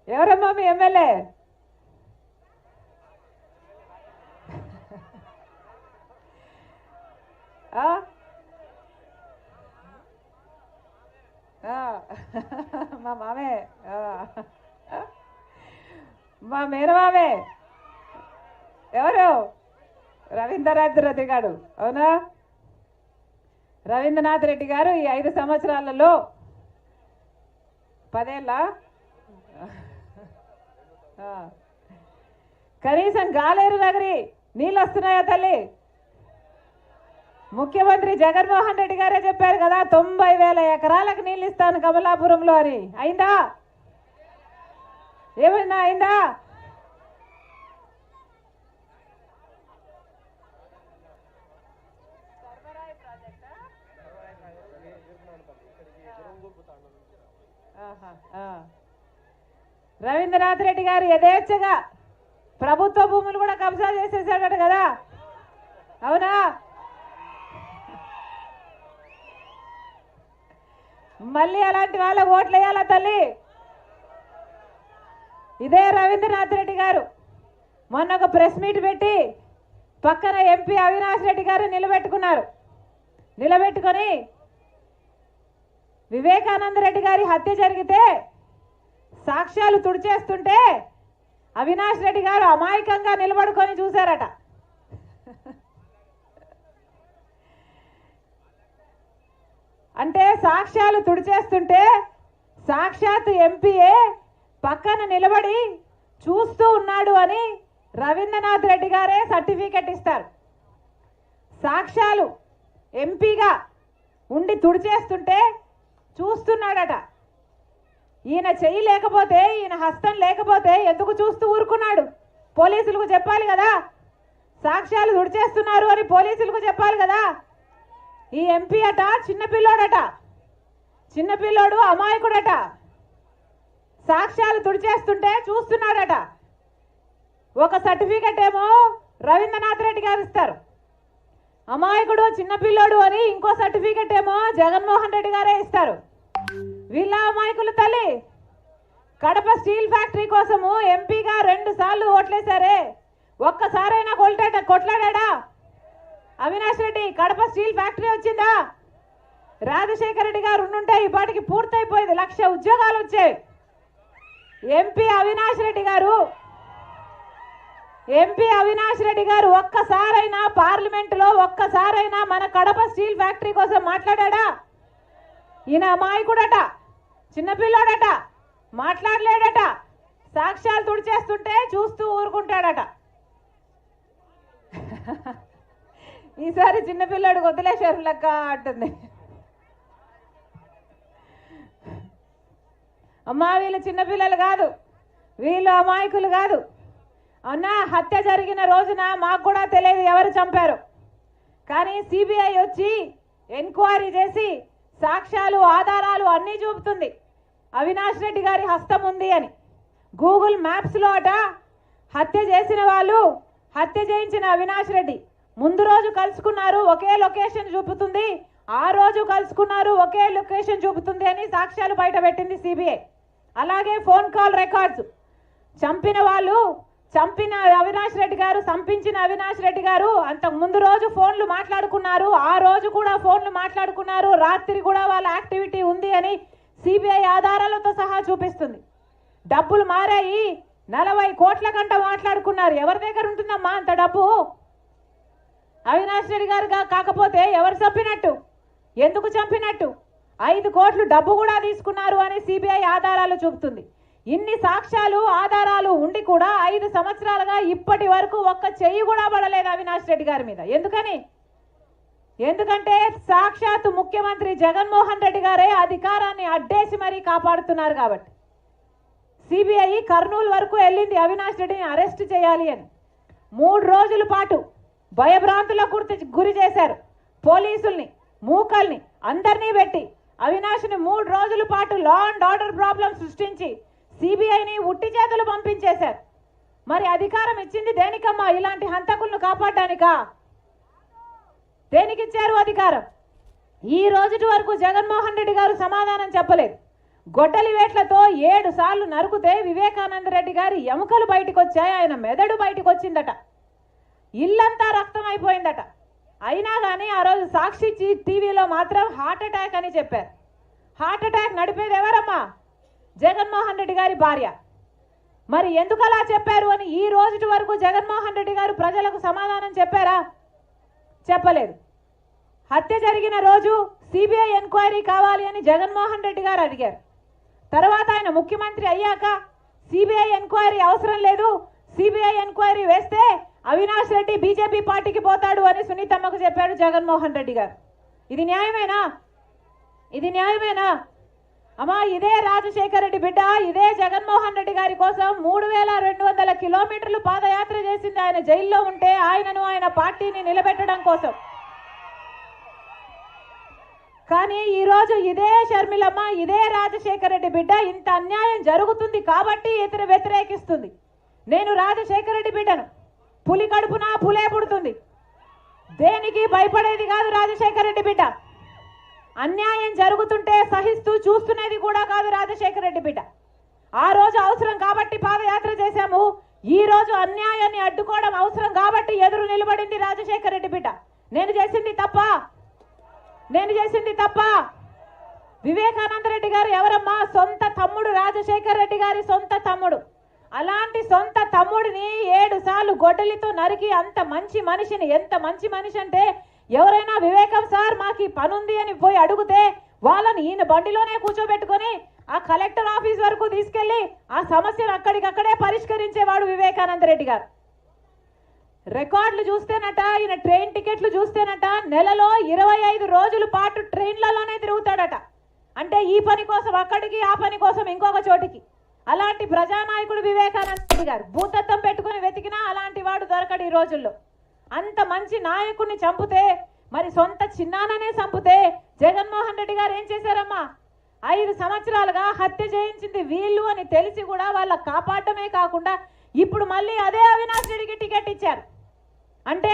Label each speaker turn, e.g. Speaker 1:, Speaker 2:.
Speaker 1: ఎవరమ్మా మీ ఎమ్మెల్యే? మా మామే, మా మేనమామే. ఎవరు? రవీంద్రనాథ్ రెడ్డి గారు. అవునా? రవీంద్రనాథ్ రెడ్డి గారు ఈ 5 సంవత్సరాలలో 10 ఏళ్ళ కనీసం గాలేరు నగరి నీళ్ళు వస్తున్నాయా తల్లి? ముఖ్యమంత్రి జగన్మోహన్ రెడ్డి గారే చెప్పారు కదా 90,000 ఎకరాలకు నీళ్ళు ఇస్తాను కమలాపురంలో అని. అయిందా? ఏమైందా? అయిందా? రవీంద్రనాథ్ రెడ్డి గారు యథేచ్ఛగా ప్రభుత్వ భూములు కూడా కబ్జా చేసేసాడట కదా, అవునా? మళ్ళీ అలాంటి వాళ్ళ ఓట్లు వేయాలా తల్లి? ఇదే రవీంద్రనాథ్ రెడ్డి గారు మొన్న ఒక ప్రెస్ మీట్ పెట్టి పక్కన ఎంపీ అవినాష్ రెడ్డి గారు నిలబెట్టుకొని వివేకానంద రెడ్డి గారి హత్య జరిగితే సాక్ష్యాలు తుడిచేస్తుంటే అవినాష్ రెడ్డి గారు అమాయకంగా నిలబడుకొని చూశారట. అంటే సాక్ష్యాలు తుడిచేస్తుంటే సాక్షాత్ ఎంపీఏ పక్కన నిలబడి చూస్తూ ఉన్నాడు అని రవీంద్రనాథ్ రెడ్డి గారే సర్టిఫికెట్ ఇస్తారు. సాక్ష్యాలు ఎంపీగా ఉండి తుడిచేస్తుంటే చూస్తున్నాడట. ఈయన చెయ్యి లేకపోతే, ఈయన హస్తం లేకపోతే ఎందుకు చూస్తూ ఊరుకున్నాడు? పోలీసులకు చెప్పాలి కదా, సాక్ష్యాలు తుడిచేస్తున్నారు అని పోలీసులకు చెప్పాలి కదా. ఈ ఎంపీ అట చిన్నపిల్లోడు అమాయకుడట, సాక్ష్యాలు తుడిచేస్తుంటే చూస్తున్నాడట. ఒక సర్టిఫికెట్ ఏమో రవీంద్రనాథ్ రెడ్డి గారు ఇస్తారు, అమాయకుడు చిన్నపిల్లోడు అని ఇంకో సర్టిఫికెట్ ఏమో జగన్మోహన్ రెడ్డి గారే ఇస్తారు. వీళ్ళ అమాయకులు తల్లి. కడప స్టీల్ ఫ్యాక్టరీ కోసము ఎంపీగా 2 సార్లు ఓట్లేశారే, ఒక్కసారైనా కొట్లాడా అవినాష్ రెడ్డి? కడప స్టీల్ ఫ్యాక్టరీ వచ్చిందా? రాజశేఖర రెడ్డి గారు ఉండుంటే ఈ పాటికి పూర్తయిపోయింది, 1,00,000 ఉద్యోగాలు వచ్చాయి. ఎంపీ అవినాష్ రెడ్డి గారు ఒక్కసారైనా పార్లమెంటులో ఒక్కసారైనా మన కడప స్టీల్ ఫ్యాక్టరీ కోసం మాట్లాడా? ఈయన అమాయకుడట, చిన్నపిల్లాడట, మాట్లాడలేడట, సాక్ష్యాలు తుడిచేస్తుంటే చూస్తూ ఊరుకుంటాడట. ఈసారి చిన్నపిల్లాడు వదిలేశారు లెక్క అంటుంది. అమ్మా వీళ్ళు చిన్నపిల్లలు కాదు, వీళ్ళు అమాయకులు కాదు. అన్నా హత్య జరిగిన రోజున మాకు కూడా తెలియదు ఎవరు చంపారు, కానీ సిబిఐ వచ్చి ఎంక్వైరీ చేసి సాక్ష్యాలు ఆధారాలు అన్నీ చూపుతుంది అవినాష్ రెడ్డి గారి హస్తం ఉంది అని. గూగుల్ మ్యాప్స్లో అట హత్య చేసిన వాళ్ళు, హత్య చేయించిన అవినాష్ రెడ్డి ముందు రోజు కలుసుకున్నారు ఒకే లొకేషన్ చూపుతుంది, ఆ రోజు కలుసుకున్నారు ఒకే లొకేషన్ చూపుతుంది అని సాక్ష్యాలు బయట పెట్టింది సిబిఐ. అలాగే ఫోన్ కాల్ రికార్డ్స్, చంపిన వాళ్ళు, చంపిన అవినాష్ రెడ్డి గారు, సంపించిన అవినాష్ రెడ్డి గారు అంతకు ముందు రోజు ఫోన్లు మాట్లాడుకున్నారు, ఆ రోజు కూడా ఫోన్లు మాట్లాడుకున్నారు, రాత్రి కూడా వాళ్ళ యాక్టివిటీ ఉంది అని సిబిఐ ఆధారాలతో సహా చూపిస్తుంది. డబ్బులు మారాయి, 40 కోట్ల కంట మాట్లాడుకున్నారు. ఎవరి దగ్గర ఉంటుందమ్మా అంత డబ్బు? అవినాష్ రెడ్డి గారు కాకపోతే ఎవరు చంపినట్టు, ఎందుకు చంపినట్టు? 5 కోట్లు డబ్బు కూడా తీసుకున్నారు అని సిబిఐ ఆధారాలు చూపుతుంది. ఇన్ని సాక్ష్యాలు ఆధారాలు ఉండి కూడా 5 సంవత్సరాలుగా ఇప్పటి వరకు ఒక్క చెయ్యి కూడా పడలేదు అవినాష్ రెడ్డి గారి మీద. ఎందుకంటే సాక్షాత్ ముఖ్యమంత్రి జగన్మోహన్ రెడ్డి గారే అధికారాన్ని అడ్డేసి మరీ కాపాడుతున్నారు కాబట్టి. సిబిఐ కర్నూలు వరకు వెళ్ళింది అవినాష్ రెడ్డిని అరెస్ట్ చేయాలి అని. 3 రోజుల పాటు భయభ్రాంతులకు గురి చేశారు. పోలీసుల్ని, మూకల్ని అందరినీ పెట్టి అవినాష్ని 3 రోజుల పాటు లా అండ్ ఆర్డర్ ప్రాబ్లం సృష్టించి సిబిఐని ఉట్టి చేతులు పంపించేశారు. మరి అధికారం ఇచ్చింది దేనికమ్మా? ఇలాంటి హంతకులను కాపాడడానికా? దేనికి ఇచ్చారు అధికారం? ఈ రోజుటి వరకు జగన్మోహన్ రెడ్డి గారు సమాధానం చెప్పలేదు. గొడ్డలి వేట్లతో 7 సార్లు నరుకుతే వివేకానంద రెడ్డి గారి ఎముకలు బయటకు వచ్చాయి, ఆయన మెదడు బయటకు వచ్చిందట, ఇల్లంతా రక్తం అయిపోయిందట. అయినా కానీ ఆ రోజు సాక్షి టీవీలో మాత్రం హార్ట్ అటాక్ అని చెప్పారు. హార్ట్ అటాక్ నడిపేది ఎవరమ్మా? జగన్మోహన్ రెడ్డి గారి భార్య. మరి ఎందుకు అలా చెప్పారు అని ఈ రోజుటి వరకు జగన్మోహన్ రెడ్డి గారు ప్రజలకు సమాధానం చెప్పారా? చెప్పలేదు. హత్య జరిగిన రోజు సిబిఐ ఎంక్వైరీ కావాలి అని జగన్మోహన్ రెడ్డి గారు అడిగారు. తర్వాత ఆయన ముఖ్యమంత్రి అయ్యాక సిబిఐ ఎంక్వైరీ అవసరం లేదు, సిబిఐ ఎంక్వైరీ వేస్తే అవినాష్ రెడ్డి బీజేపీ పార్టీకి పోతాడు అని సునీతమ్మకు చెప్పాడు జగన్మోహన్ రెడ్డి గారు. ఇది న్యాయమేనా? ఇది న్యాయమేనా? అమ్మా, ఇదే రాజశేఖర రెడ్డి బిడ్డ ఇదే జగన్మోహన్ రెడ్డి గారి కోసం 3200 కిలోమీటర్లు పాదయాత్ర చేసింది ఆయన జైల్లో ఉంటే ఆయనను ఆయన పార్టీని నిలబెట్టడం కోసం. కానీ ఈరోజు ఇదే షర్మిలమ్మ ఇదే రాజశేఖర రెడ్డి బిడ్డ ఇంత అన్యాయం జరుగుతుంది కాబట్టి ఇతను వ్యతిరేకిస్తుంది. నేను రాజశేఖర రెడ్డి బిడ్డను, పులి కడుపున పులే పుడుతుంది, దేనికి భయపడేది కాదు రాజశేఖర రెడ్డి బిడ్డ. అన్యాయం జరుగుతుంటే సహిస్తూ చూస్తున్నది కూడా కాదు రాజశేఖర రెడ్డి బిడ్డ. ఆ రోజు అవసరం కాబట్టి పాదయాత్ర చేశాము, ఈ రోజు అన్యాయాన్ని అడ్డుకోవడం అవసరం కాబట్టి ఎదురు నిలబడింది రాజశేఖర రెడ్డి బిడ్డ. నేను చేసింది తప్ప? నేను చేసింది తప్ప? వివేకానంద రెడ్డి గారు ఎవరమ్మా? సొంత తమ్ముడు, రాజశేఖర రెడ్డి గారి సొంత తమ్ముడు. అలాంటి సొంత తమ్ముడిని 7 సార్లు గొడ్డలితో నరికి అంత మంచి మనిషిని, ఎంత మంచి మనిషి అంటే ఎవరైనా వివేకం సార్ మాకు ఈ పనుంది అని పోయి అడిగితే వాళ్ళని ఈయన బండిలోనే కూర్చోబెట్టుకొని ఆ కలెక్టర్ ఆఫీస్ వరకు తీసుకెళ్లి ఆ సమస్యను అక్కడికక్కడే పరిష్కరించేవాడు వివేకానంద రెడ్డి గారు. రికార్డులు చూస్తేనట, ఈయన ట్రైన్ టికెట్లు చూస్తేనట నెలలో 25 రోజుల పాటు ట్రైన్లలోనే తిరుగుతాడట. అంటే ఈ పని కోసం అక్కడికి, ఆ పని కోసం ఇంకొక చోటికి. అలాంటి ప్రజానాయకుడు వివేకానంద రెడ్డి గారు. భూతత్వం పెట్టుకుని వెతికినా అలాంటి వాడు దొరకడు ఈ రోజుల్లో. అంత మంచి నాయకుడిని చంపితే, మరి సొంత చిన్నాననే చంపితే జగన్మోహన్ రెడ్డి గారు ఏం చేశారమ్మా? 5 సంవత్సరాలుగా హత్య చేయించింది వీళ్ళు అని తెలిసి కూడా వాళ్ళ కాపాడమే కాకుండా ఇప్పుడు మళ్ళీ అదే అవినాష్ రెడ్డికి టికెట్ ఇచ్చారు. అంటే